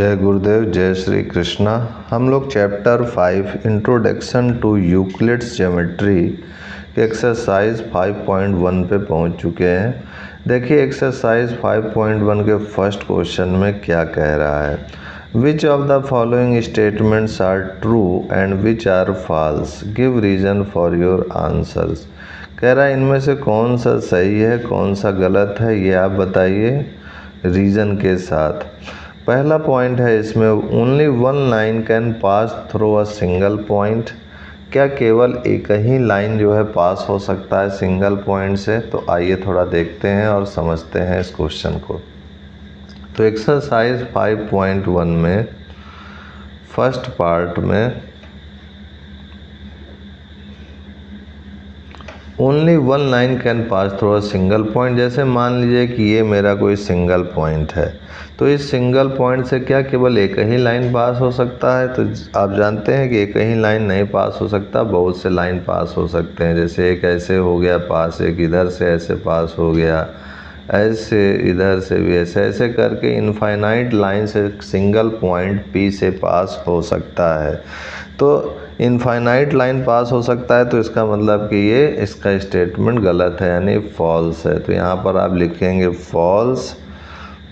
जय गुरुदेव, जय श्री कृष्णा। हम लोग chapter 5 introduction to Euclid's geometry के एक्सरसाइज 5.1 पे पहुंच चुके हैं। देखिए एक्सरसाइज 5.1 के फर्स्ट क्वेश्चन में क्या कह रहा है, which of the following statements are true and which are false, give reason for your answers. कह रहा है इनमें से कौन सा सही है कौन सा गलत है, ये आप बताइए रीज़न के साथ। पहला पॉइंट है इसमें, only one line can pass through a single point. क्या केवल एक ही लाइन जो है पास हो सकता है सिंगल पॉइंट से? तो आइए थोड़ा देखते हैं और समझते हैं इस क्वेश्चन को। तो एक्सरसाइज 5.1 में फर्स्ट पार्ट में only one line can pass through a single point, जैसे मान लीजिए कि ये मेरा कोई सिंगल पॉइंट है, तो इस सिंगल पॉइंट से क्या केवल एक ही लाइन पास हो सकता है? तो आप जानते हैं कि एक ही लाइन नहीं पास हो सकता, बहुत से लाइन पास हो सकते हैं। जैसे एक ऐसे हो गया पास, एक इधर से ऐसे पास हो गया, ऐसे इधर से भी ऐसे ऐसे करके इनफाइनाइट लाइन से सिंगल पॉइंट P से पास हो सकता है। तो इनफाइनाइट लाइन पास हो सकता है, तो इसका मतलब कि ये इसका स्टेटमेंट गलत है, यानी फॉल्स है। तो यहाँ पर आप लिखेंगे फॉल्स,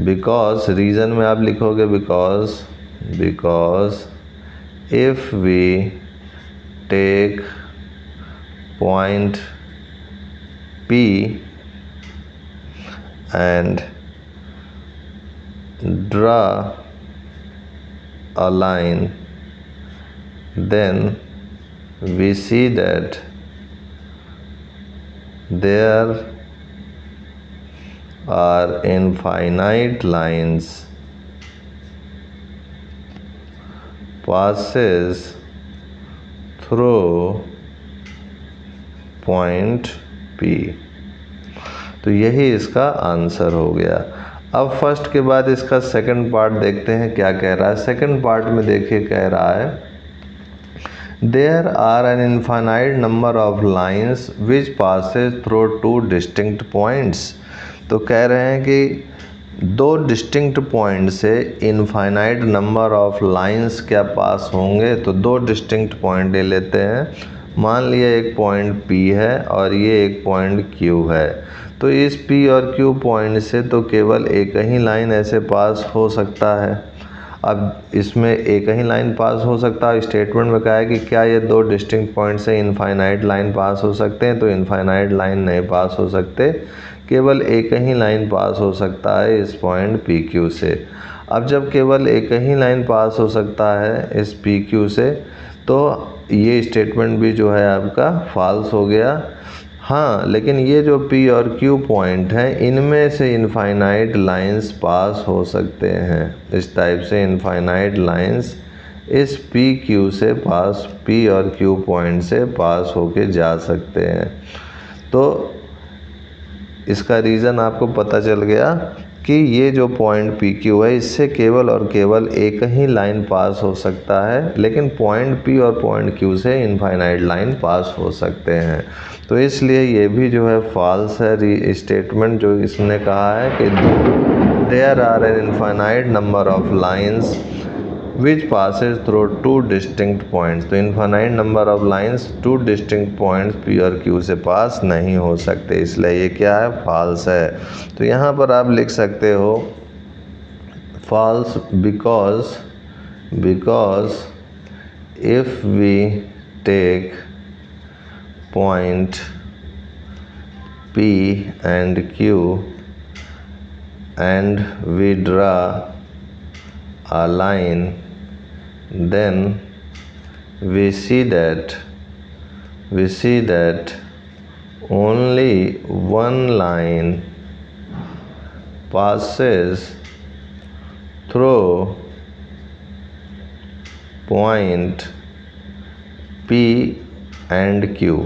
बिकॉज रीज़न में आप लिखोगे because if we take point P and draw a line, then we see that there are infinite lines passes through point P। तो यही इसका आंसर हो गया। अब फर्स्ट के बाद इसका सेकंड पार्ट देखते हैं क्या कह रहा है। सेकंड पार्ट में देखिए कह रहा है, there are an infinite number of lines which passes through two distinct points. तो कह रहे हैं कि दो डिस्टिंक्ट पॉइंट से इनफाइनाइट नंबर ऑफ लाइन्स क्या पास होंगे? तो दो डिस्टिंक्ट पॉइंट ले लेते हैं। मान लिया एक पॉइंट P है और ये एक पॉइंट Q है। तो इस P और Q पॉइंट से तो केवल एक ही लाइन ऐसे पास हो सकता है। अब इसमें एक ही लाइन पास हो सकता है। स्टेटमेंट में कहा है कि क्या ये दो डिस्टिंक्ट पॉइंट से इनफाइनाइट लाइन पास हो सकते हैं? तो इनफाइनाइट लाइन नहीं पास हो सकते, केवल एक ही लाइन पास हो सकता है इस पॉइंट PQ से। अब जब केवल एक ही लाइन पास हो सकता है इस PQ से, तो ये स्टेटमेंट भी जो है आपका फॉल्स हो गया। हाँ, लेकिन ये जो P और Q पॉइंट हैं, इनमें से इनफाइनाइट लाइंस पास हो सकते हैं। इस टाइप से इनफाइनाइट लाइंस इस PQ से पास, P और Q पॉइंट से पास होके जा सकते हैं। तो इसका रीज़न आपको पता चल गया कि ये जो पॉइंट PQ है, इससे केवल और केवल एक ही लाइन पास हो सकता है, लेकिन पॉइंट P और पॉइंट Q से इनफाइनाइट लाइन पास हो सकते हैं। तो इसलिए ये भी जो है फॉल्स है स्टेटमेंट जो इसने कहा है कि there are an infinite number of lines which passes through two distinct points. तो infinite number of lines two distinct points P और Q से पास नहीं हो सकते, इसलिए ये क्या है? फॉल्स है। तो यहाँ पर आप लिख सकते हो false because if we take point P and Q and we draw a line, then we see that only one line passes through point P and Q,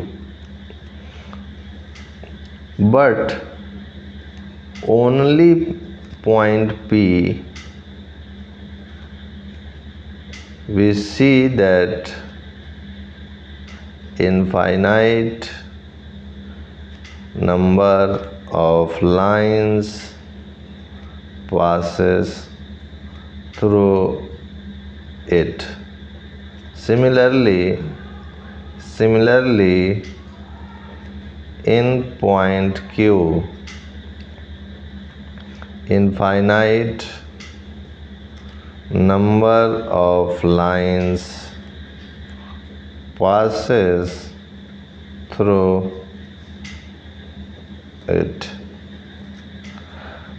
but only point P we see that infinite number of lines passes through it. Similarly, in point Q, infinite number of lines passes through it.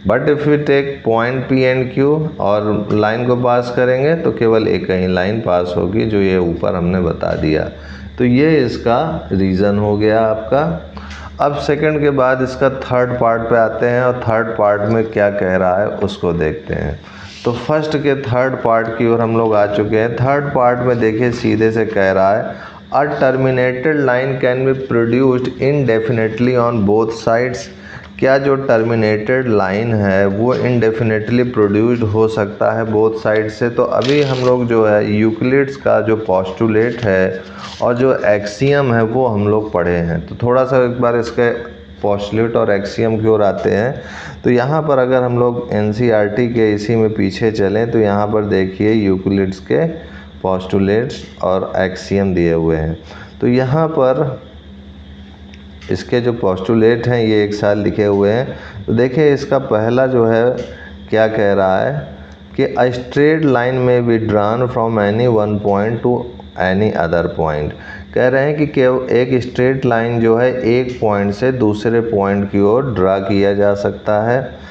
But if we take point P and Q और line को pass करेंगे तो केवल एक ही line पास होगी, जो ये ऊपर हमने बता दिया। तो ये इसका रीज़न हो गया आपका। अब सेकंड के बाद इसका थर्ड पार्ट पे आते हैं और थर्ड पार्ट में क्या कह रहा है उसको देखते हैं। तो फर्स्ट के थर्ड पार्ट की ओर हम लोग आ चुके हैं। थर्ड पार्ट में देखिए सीधे से कह रहा है a terminated line can be produced indefinitely on both sides. क्या जो टर्मिनेटेड लाइन है वो इनडेफिनेटली प्रोड्यूस्ड हो सकता है बोथ साइड से। तो अभी हम लोग जो है यूक्लिड्स का जो पोस्टुलेट है और जो एक्सियम है वो हम लोग पढ़े हैं। तो थोड़ा सा एक बार इसके पोस्टुलेट और एक्सियम की ओर आते हैं। तो यहाँ पर अगर हम लोग NCERT के इसी में पीछे चलें तो यहाँ पर देखिए यूक्लिड्स के पोस्टुलेट्स और एक्सियम दिए हुए हैं। तो यहाँ पर इसके जो पोस्टुलेट हैं ये एक साथ लिखे हुए हैं। तो देखिए इसका पहला जो है क्या कह रहा है कि अ स्ट्रेट लाइन में be drawn from any one point two any other point. कह रहे हैं कि केवल एक स्ट्रेट लाइन जो है एक पॉइंट से दूसरे पॉइंट की ओर ड्रा किया जा सकता है।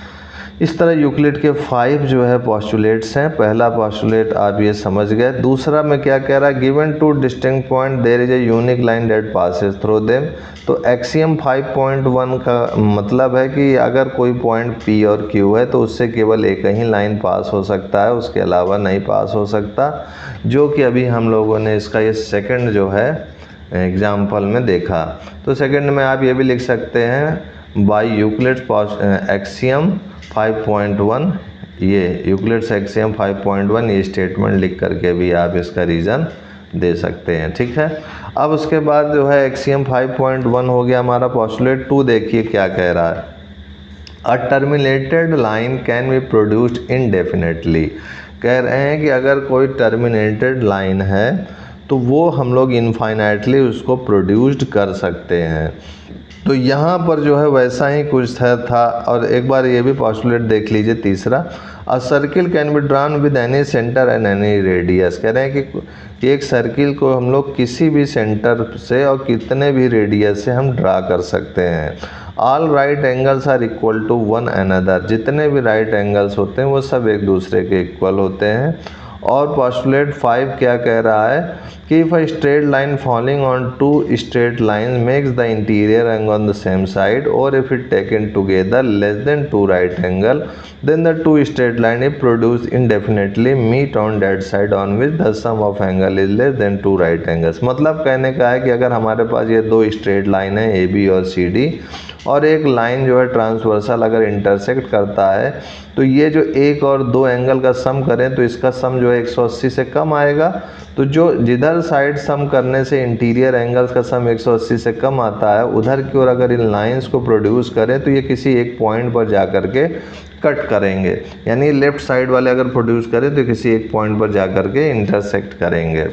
इस तरह यूक्लिड के 5 जो है पोस्टुलेट्स हैं। पहला पोस्टुलेट आप ये समझ गए। दूसरा में क्या कह रहा है, given two distinct point there is a unique line that passes through them. तो एक्सियम 5.1 का मतलब है कि अगर कोई पॉइंट P और Q है तो उससे केवल एक ही लाइन पास हो सकता है, उसके अलावा नहीं पास हो सकता, जो कि अभी हम लोगों ने इसका ये सेकंड जो है एग्जाम्पल में देखा। तो सेकंड में आप ये भी लिख सकते हैं बाय यूक्लिड्स एक्सियम 5.1, ये यूक्लिड्स एक्सियम 5.1 ये स्टेटमेंट लिख करके भी आप इसका रीज़न दे सकते हैं। ठीक है। अब उसके बाद जो है एक्सियम 5.1 हो गया हमारा। पोस्टुलेट 2 देखिए क्या कह रहा है, a terminated line can be produced indefinitely. कह रहे हैं कि अगर कोई टर्मिनेटेड लाइन है तो वो हम लोग इनफाइनाइटली उसको प्रोड्यूस्ड कर सकते हैं। तो यहाँ पर जो है वैसा ही कुछ था। और एक बार ये भी पोस्टुलेट देख लीजिए तीसरा, अ circle can be drawn with any centre and any radius. कह रहे हैं कि एक सर्किल को हम लोग किसी भी सेंटर से और कितने भी रेडियस से हम ड्रा कर सकते हैं। All right angles are equal to one another. जितने भी राइट एंगल्स होते हैं वो सब एक दूसरे के इक्वल होते हैं। और पोस्टुलेट 5 क्या कह रहा है कि if a straight line falling on two straight line makes the interior angle on the same side और if it taken together less than 2 right angle then the 2 straight line if produce indefinitely meet on that side on which the sum of angle is less than 2 right angles. मतलब कहने का है कि अगर हमारे पास ये 2 straight line है AB और CD और एक लाइन जो है ट्रांसवर्सल अगर इंटरसेक्ट करता है तो ये जो 1 और 2 एंगल का सम करें तो इसका सम जो है 180 से कम आएगा। तो जो जिधर साइड सम करने से इंटीरियर एंगल्स का सम 180 से कम आता है उधर की ओर अगर इन लाइंस को प्रोड्यूस करें तो ये किसी एक पॉइंट पर जा कर के कट करेंगे। यानी लेफ्ट साइड वाले अगर प्रोड्यूस करें तो किसी एक पॉइंट पर जा कर के इंटरसेक्ट करेंगे।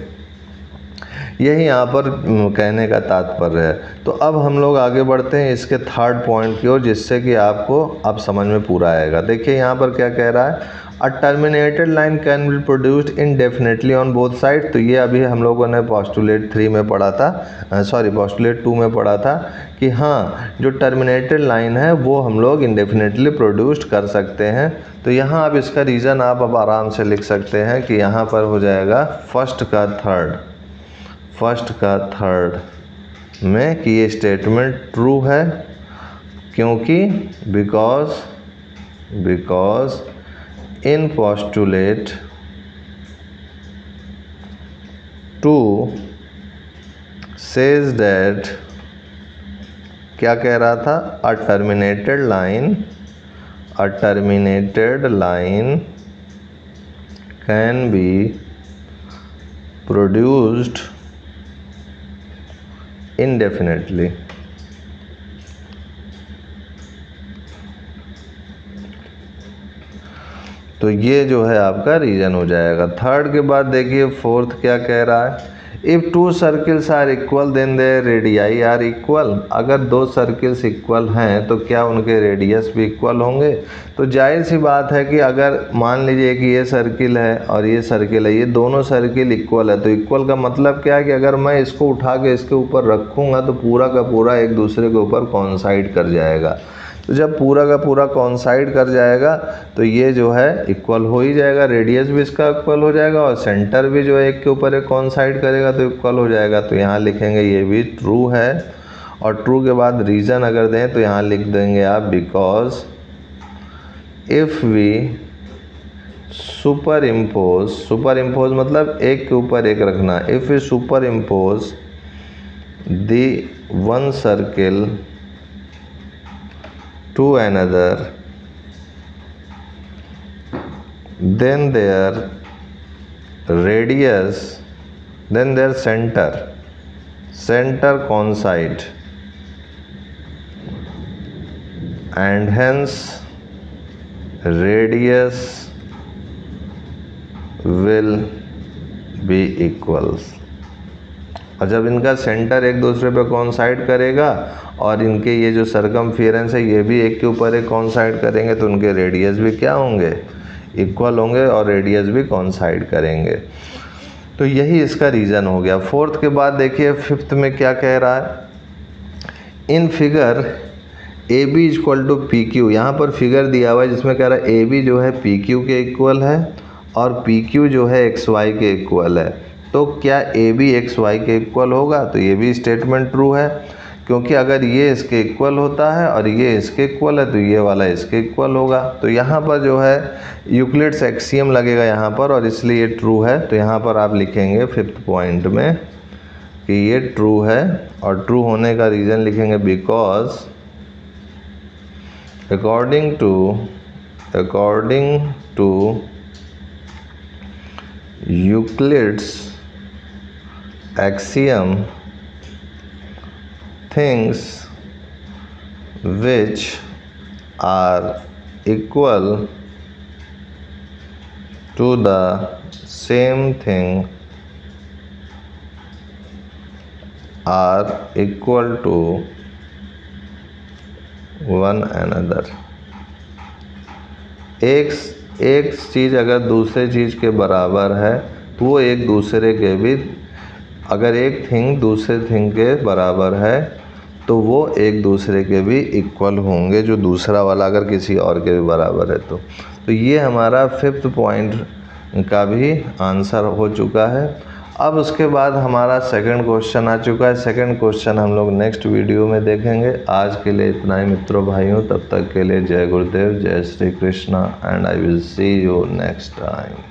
यही यहाँ पर कहने का तात्पर्य है। तो अब हम लोग आगे बढ़ते हैं इसके थर्ड पॉइंट की ओर, जिससे कि आपको अब समझ में पूरा आएगा। देखिए यहाँ पर क्या कह रहा है, a terminated line can be produced indefinitely on both side. तो ये अभी हम लोगों ने पोस्टुलेट 3 में पढ़ा था, पोस्टुलेट 2 में पढ़ा था कि हाँ जो टर्मिनेटेड लाइन है वो हम लोग इनडेफिनेटली प्रोड्यूस्ड कर सकते हैं। तो यहाँ अब इसका रीज़न आप अब आराम से लिख सकते हैं कि यहाँ पर हो जाएगा फर्स्ट का थर्ड में कि ये स्टेटमेंट ट्रू है, क्योंकि because in postulate 2 says that, क्या कह रहा था, a terminated line can be produced indefinitely। तो ये जो है आपका रीजन हो जाएगा। थर्ड के बाद देखिए फोर्थ क्या कह रहा है, if two circles are equal then their radii are equal. अगर दो सर्किल्स इक्वल हैं तो क्या उनके रेडियस भी इक्वल होंगे। तो जाहिर सी बात है कि अगर मान लीजिए कि ये सर्किल है और ये सर्किल है, ये दोनों सर्किल इक्वल है, तो इक्वल का मतलब क्या है कि अगर मैं इसको उठा के इसके ऊपर रखूँगा तो पूरा का पूरा एक दूसरे के ऊपर कॉन्साइड कर जाएगा। तो जब पूरा का पूरा कॉन्साइड कर जाएगा तो ये जो है इक्वल हो ही जाएगा, रेडियस भी इसका इक्वल हो जाएगा और सेंटर भी जो है एक के ऊपर एक कॉन्साइड करेगा तो इक्वल हो जाएगा। तो यहाँ लिखेंगे ये भी ट्रू है, और ट्रू के बाद रीज़न अगर दें तो यहाँ लिख देंगे आप because if we superimpose मतलब एक के ऊपर एक रखना, if we superimpose the one circle to another, then their radius, then their center coincide, and hence radius will be equals। और जब इनका सेंटर एक दूसरे पे कॉन्साइड करेगा और इनके ये जो सरकमफियरेंस है ये भी एक के ऊपर एक कॉन्साइड करेंगे तो उनके रेडियस भी क्या होंगे, इक्वल होंगे और रेडियस भी कॉन्साइड करेंगे। तो यही इसका रीज़न हो गया। फोर्थ के बाद देखिए फिफ्थ में क्या कह रहा है, in figure A B equal to P Q. यहाँ पर फिगर दिया हुआ है जिसमें कह रहा है ए बी जो है पी क्यू के इक्वल है और पी क्यू जो है एक्स वाई के इक्वल है। तो क्या ए बी एक्स वाई के इक्वल होगा, तो ये भी स्टेटमेंट ट्रू है, क्योंकि अगर ये इसके इक्वल होता है और ये इसके इक्वल है तो ये वाला इसके इक्वल होगा। तो यहाँ पर जो है यूक्लिड्स एक्सियम लगेगा यहाँ पर और इसलिए ये ट्रू है। तो यहाँ पर आप लिखेंगे फिफ्थ पॉइंट में कि ये ट्रू है, और ट्रू होने का रीज़न लिखेंगे because according to Euclid's axiom, things which are equal to the same thing are equal to one another। एक चीज़ अगर दूसरे चीज़ के बराबर है तो वो एक दूसरे के भी, अगर एक थिंग दूसरे थिंग के बराबर है तो वो एक दूसरे के भी इक्वल होंगे, जो दूसरा वाला अगर किसी और के भी बराबर है तो ये हमारा फिफ्थ पॉइंट का भी आंसर हो चुका है। अब उसके बाद हमारा सेकंड क्वेश्चन आ चुका है। सेकंड क्वेश्चन हम लोग नेक्स्ट वीडियो में देखेंगे। आज के लिए इतना ही मित्रों भाइयों, तब तक के लिए जय गुरुदेव, जय Shri Krishna, and I will see you next time.